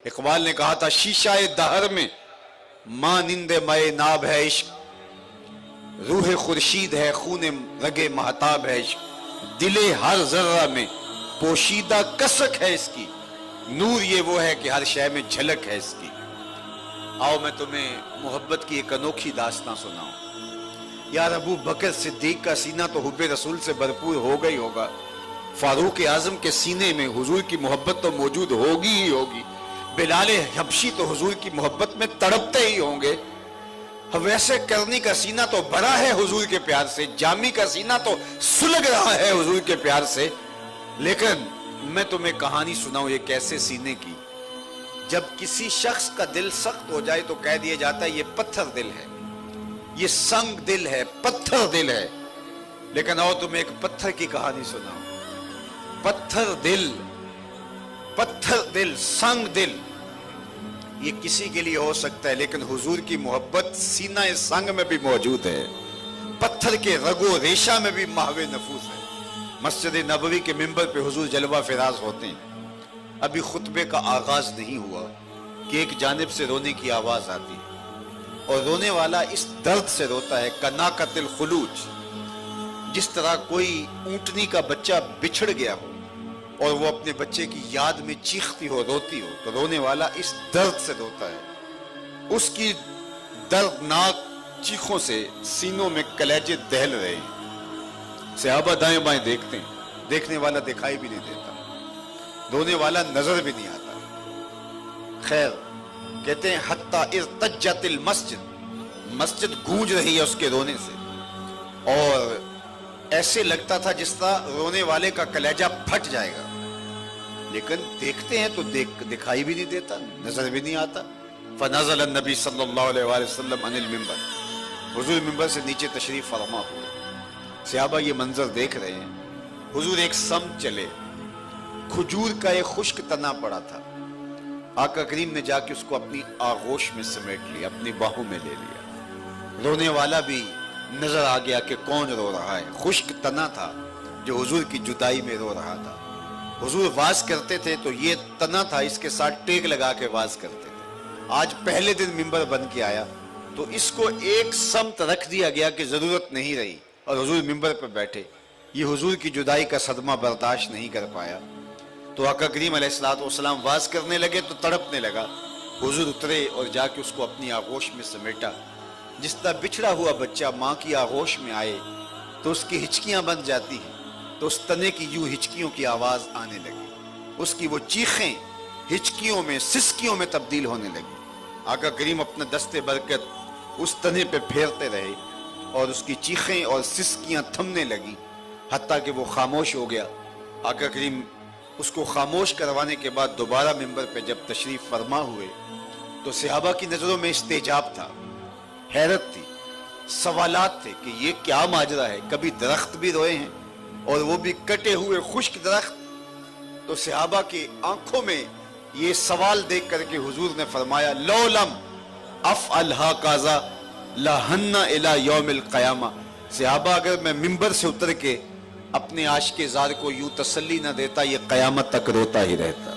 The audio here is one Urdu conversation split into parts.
اقبال نے کہا تھا شیشہ دہر میں مانند مے ناب ہے عشق، روح خورشید ہے خون رگ مہتاب ہے عشق، دل ہر ذرہ میں پوشیدہ کسک ہے اس کی، نور یہ وہ ہے کہ ہر شے میں جھلک ہے اس کی۔ آؤ میں تمہیں محبت کی ایک انوکھی داستان سناؤں۔ یار ابو بکر صدیق کا سینہ تو حب رسول سے بھرپور ہو گئی ہوگا، فاروق اعظم کے سینے میں حضور کی محبت تو موجود ہوگی ہی ہوگی، بلال حبشی تو حضور کی محبت میں تڑپتے ہی ہوں گے، ویسے کرنی کا سینہ تو بھرا ہے حضور کے پیار سے، جامی کا سینہ تو سلگ رہا ہے حضور کے پیار سے۔ لیکن میں تمہیں کہانی سناؤں ایک ایسے سینے کی، جب کسی شخص کا دل سخت ہو جائے تو کہہ دیا جاتا ہے یہ پتھر دل ہے، یہ سنگ دل ہے، پتھر دل ہے۔ لیکن آؤ تمہیں ایک پتھر کی کہانی سناؤں۔ پتھر دل، سنگ دل، یہ کسی کے لیے ہو سکتا ہے، لیکن حضور کی محبت سینہ سنگ میں بھی موجود ہے، پتھر کے رگ و ریشہ میں بھی محو نفوس ہے۔ مسجد نبوی کے منبر پہ حضور جلوہ فراز ہوتے ہیں، ابھی خطبے کا آغاز نہیں ہوا کہ ایک جانب سے رونے کی آواز آتی ہے، اور رونے والا اس درد سے روتا ہے کناکت الخلوج، جس طرح کوئی اونٹنی کا بچہ بچھڑ گیا ہو اور وہ اپنے بچے کی یاد میں چیختی ہو، روتی ہو، تو رونے والا اس درد سے روتا ہے۔ اس کی دردناک چیخوں سے سینوں میں کلیجے دہل رہے ہیں، صحابہ دائیں بائیں دیکھتے ہیں، دیکھنے والا دکھائی بھی نہیں دیتا، رونے والا نظر بھی نہیں آتا۔ خیر، کہتے ہیں حتی ارتجت المسجد، مسجد گونج رہی ہے اس کے رونے سے، اور ایسے لگتا تھا جس طرح رونے والے کا کلیجہ پھٹ جائے گا، لیکن دیکھتے ہیں تو دکھائی بھی نہیں دیتا، نظر بھی نہیں آتا۔ فنزل النبی صلی اللہ علیہ وآلہ وسلم عن المنبر، حضور منبر سے نیچے تشریف فرما ہوئے، صحابہ یہ منظر دیکھ رہے ہیں۔ حضور ایک سمت چلے، کھجور کا ایک خشک تنا پڑا تھا، آقا کریم نے جا کے اس کو اپنی آغوش میں سمیٹ لیا، اپنی باہوں میں لے لیا۔ رونے والا بھی نظر آ گیا کہ کون رو رہا ہے، خشک تنا تھا جو حضور کی جدائی میں رو رہا تھا۔ حضور واز کرتے تھے تو یہ تنا تھا، اس کے ساتھ ٹیک لگا کے واز کرتے تھے۔ آج پہلے دن منبر بن کے آیا تو اس کو ایک سمت رکھ دیا گیا کہ ضرورت نہیں رہی، اور حضور منبر پہ بیٹھے۔ یہ حضور کی جدائی کا صدمہ برداشت نہیں کر پایا، تو آقا کریم علیہ السلام واز کرنے لگے تو تڑپنے لگا۔ حضور اترے اور جا کے اس کو اپنی آغوش میں سمیٹا۔ جس طرح بچھڑا ہوا بچہ ماں کی آغوش میں آئے تو اس کی ہچکیاں بن جاتی ہیں، تو اس تنے کی یوں ہچکیوں کی آواز آنے لگی، اس کی وہ چیخیں ہچکیوں میں، سسکیوں میں تبدیل ہونے لگی۔ آقا کریم اپنا دست برکت اس تنے پہ پھیرتے رہے اور اس کی چیخیں اور سسکیاں تھمنے لگی، حتیٰ کہ وہ خاموش ہو گیا۔ آقا کریم اس کو خاموش کروانے کے بعد دوبارہ منبر پہ جب تشریف فرما ہوئے تو صحابہ کی نظروں میں استعجاب تھا، حیرت تھی، سوالات تھے کہ یہ کیا ماجرا ہے، کبھی درخت بھی روئے ہیں اور وہ بھی کٹے ہوئے خشک درخت۔ تو صحابہ کی آنکھوں میں یہ سوال دیکھ کر کے حضور نے فرمایا لو لم افعل ہاکذا لہن الی یوم القیامہ، صحابہ اگر میں منبر سے اتر کے اپنے عاشق زار کو یوں تسلی نہ دیتا یہ قیامت تک روتا ہی رہتا۔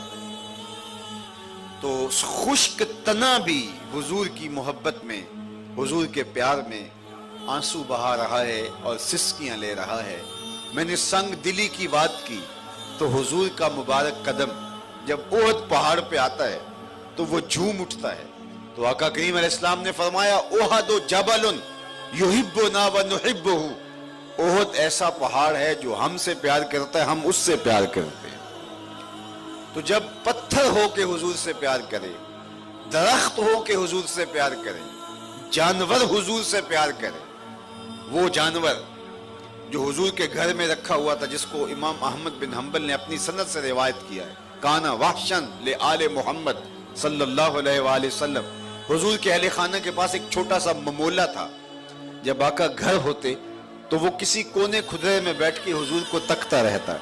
تو خشک تنا بھی حضور کی محبت میں، حضور کے پیار میں آنسو بہا رہا ہے اور سسکیاں لے رہا ہے۔ میں نے سنگ دلی کی بات کی تو حضور کا مبارک قدم جب احد پہاڑ پہ آتا ہے تو وہ جھوم اٹھتا ہے، تو آقا کریم علیہ السلام نے فرمایا احد جبل یحبنا ونحبہ، احد ایسا پہاڑ ہے جو ہم سے پیار کرتا ہے، ہم اس سے پیار کرتے ہیں۔ تو جب پتھر ہو کے حضور سے پیار کرے، درخت ہو کے حضور سے پیار کرے، جانور حضور سے پیار کرے، وہ جانور جو حضور کے گھر میں رکھا ہوا تھا جس کو امام احمد بن حنبل نے اپنی سند سے روایت کیا ہے، کانا وحشن لآل محمد صلی اللہ علیہ وآلہ وسلم، حضور کے اہل خانہ کے پاس ایک چھوٹا سا ممولہ تھا، جب آقا گھر ہوتے تو وہ کسی کونے کھدرے میں بیٹھ کے حضور کو تکتا رہتا،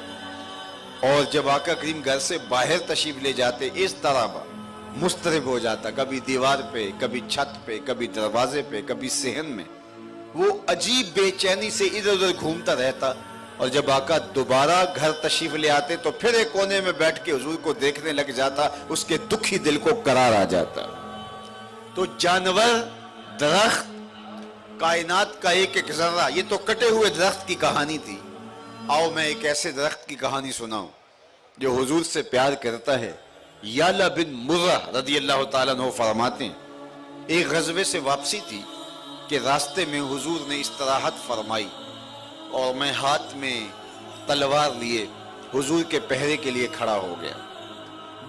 اور جب آقا کریم گھر سے باہر تشریف لے جاتے اس طرح مضطرب ہو جاتا، کبھی دیوار پہ، کبھی چھت پہ، کبھی دروازے پہ، کبھی صحن میں، وہ عجیب بے چینی سے ادھر ادھر گھومتا رہتا اور جب آقا دوبارہ گھر تشریف لے آتے تو پھر ایک کونے میں بیٹھ کے حضور کو دیکھنے لگ جاتا، اس کے دکھی دل کو قرار آ جاتا۔ تو جانور، درخت، کائنات کا ایک ایک ذرہ، یہ تو کٹے ہوئے درخت کی کہانی تھی۔ آؤ میں ایک ایسے درخت کی کہانی سناؤں جو حضور سے پیار کرتا ہے۔ یعلا بن مرہ رضی اللہ تعالیٰ عنہ فرماتے ہیں ایک غزوے سے واپسی تھی کہ راستے میں حضور نے استراحت فرمائی اور میں ہاتھ میں تلوار لیے حضور کے پہرے کے لیے کھڑا ہو گیا۔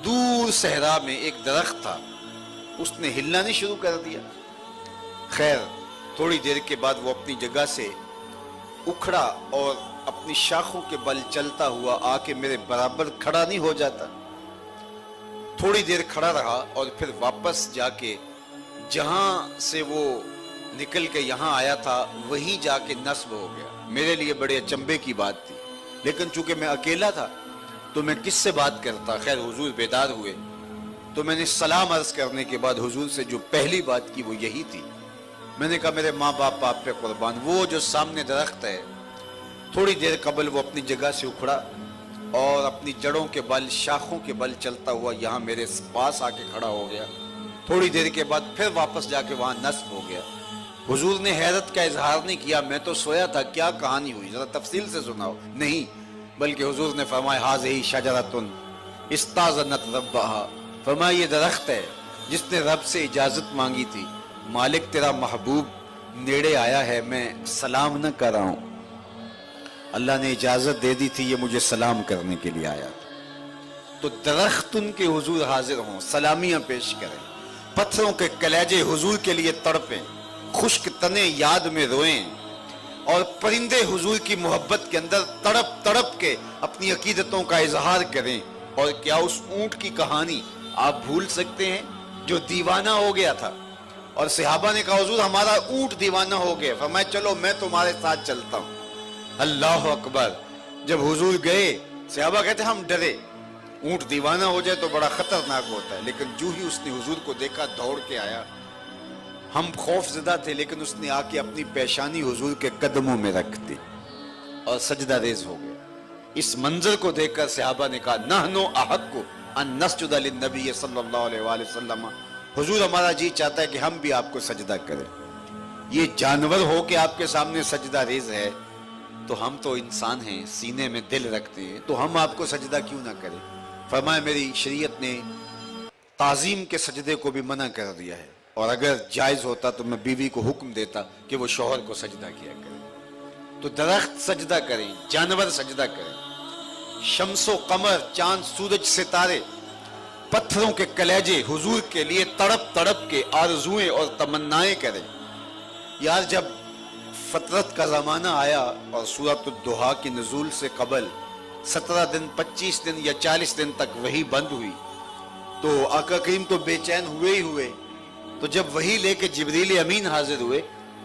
دور صحرا میں ایک درخت تھا، اس نے ہلنا نہیں شروع کر دیا۔ خیر تھوڑی دیر کے بعد وہ اپنی جگہ سے اکھڑا اور اپنی شاخوں کے بل چلتا ہوا آ کے میرے برابر کھڑا نہیں ہو جاتا۔ تھوڑی دیر کھڑا رہا اور پھر واپس جا کے جہاں سے وہ نکل کے یہاں آیا تھا وہیں جا کے نصب ہو گیا۔ میرے لیے بڑے اچنبے کی بات تھی، لیکن چونکہ میں اکیلا تھا تو میں کس سے بات کرتا۔ خیر حضور بیدار ہوئے تو میں نے سلام عرض کرنے کے بعد حضور سے جو پہلی بات کی وہ یہی تھی۔ میں نے کہا میرے ماں باپ آپ پہ قربان، وہ جو سامنے درخت ہے تھوڑی دیر قبل وہ اپنی جگہ سے اکھڑا اور اپنی جڑوں کے بل، شاخوں کے بل چلتا ہوا یہاں میرے پاس آ کے کھڑا ہو گیا۔ تھوڑی دیر کے بعد پھر واپس جا کے وہاں نصب ہو گیا۔ حضور نے حیرت کا اظہار نہیں کیا، میں تو سویا تھا، کیا کہانی ہوئی ذرا تفصیل سے سناؤ، نہیں، بلکہ حضور نے فرمایا ھذہ شجرۃ استاذنت ربھا، فرمایا یہ درخت ہے جس نے رب سے اجازت مانگی تھی، مالک تیرا محبوب نیڑے آیا ہے، میں سلام نہ کر رہا ہوں، اللہ نے اجازت دے دی تھی، یہ مجھے سلام کرنے کے لیے آیا تھا۔ تو درخت ان کے حضور حاضر ہوں، سلامیاں پیش کریں، پتھروں کے کلیجے حضور کے لیے تڑپیں، خشک تنے یاد میں روئیں، اور پرندے حضور کی محبت کے اندر تڑپ تڑپ کے اپنی عقیدتوں کا اظہار کریں۔ اور کیا اس اونٹ کی کہانی آپ بھول سکتے ہیں جو دیوانہ ہو گیا تھا؟ اور صحابہ نے کہا حضور ہمارا اونٹ دیوانہ ہو گیا، فرمایا چلو میں تمہارے ساتھ چلتا ہوں۔ اللہ اکبر، جب حضور گئے صحابہ کہتے ہم ڈرے، اونٹ دیوانہ ہو جائے تو بڑا خطرناک ہوتا ہے، لیکن جو ہی اس نے حضور کو دیکھا دوڑ کے آیا۔ ہم خوف زدہ تھے لیکن اس نے آ کے اپنی پیشانی حضور کے قدموں میں رکھ دی اور سجدہ ریز ہو گیا۔ اس منظر کو دیکھ کر صحابہ نے کہا نحن احق ان نسجد للنبی صلی اللہ علیہ وآلہ وسلم، حضور ہمارا جی چاہتا ہے کہ ہم بھی آپ کو سجدہ کریں، یہ جانور ہو کے آپ کے سامنے سجدہ ریز ہے تو ہم تو انسان ہیں، سینے میں دل رکھتے ہیں، تو ہم آپ کو سجدہ کیوں نہ کریں؟ فرمایا میری شریعت نے تعظیم کے سجدے کو بھی منع کر دیا ہے، اور اگر جائز ہوتا تو میں بیوی کو حکم دیتا کہ وہ شوہر کو سجدہ کیا کرے۔ تو درخت سجدہ کریں، جانور سجدہ کریں، شمس و قمر، چاند سورج ستارے، پتھروں کے کلیجے حضور کے لیے تڑپ تڑپ کے آرزویں اور تمنائیں کریں۔ یار جب فطرت کا زمانہ آیا اور سورۃ الضحیٰ کی نزول سے قبل 17 دن، 25 دن یا 40 دن تک وحی بند ہوئی تو آقا کریم تو بے چین ہوئے ہی ہوئے۔ تو جب وحی لے کے جبریل امین حاضر ہوئے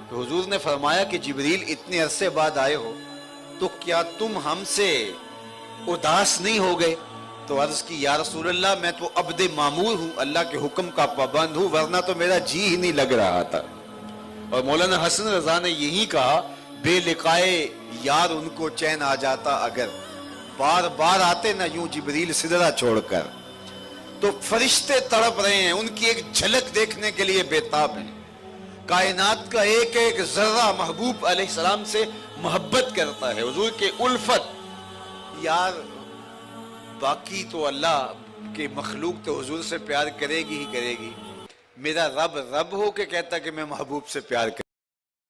تو حضور نے فرمایا کہ جبریل اتنے عرصے بعد آئے ہو تو کیا تم ہم سے اداس نہیں ہو گئے؟ تو عرض کی یا رسول اللہ میں تو عبد معمور ہوں، اللہ کے حکم کا پابند ہوں، ورنہ تو میرا جی ہی نہیں لگ رہا تھا۔ اور مولانا حسن رضا نے یہی کہا بے لقائے یار ان کو چین آ جاتا اگر بار بار آتے نہ یوں جبریل سدرہ چھوڑ کر۔ تو فرشتے تڑپ رہے ہیں، ان کی ایک جھلک دیکھنے کے لیے بےتاب ہیں۔ کائنات کا ایک ایک ذرہ محبوب علیہ السلام سے محبت کرتا ہے، حضور کے الفت۔ یار باقی تو اللہ کے مخلوق تو حضور سے پیار کرے گی ہی کرے گی، میرا رب رب ہو کے کہتا کہ میں محبوب سے پیار کرتا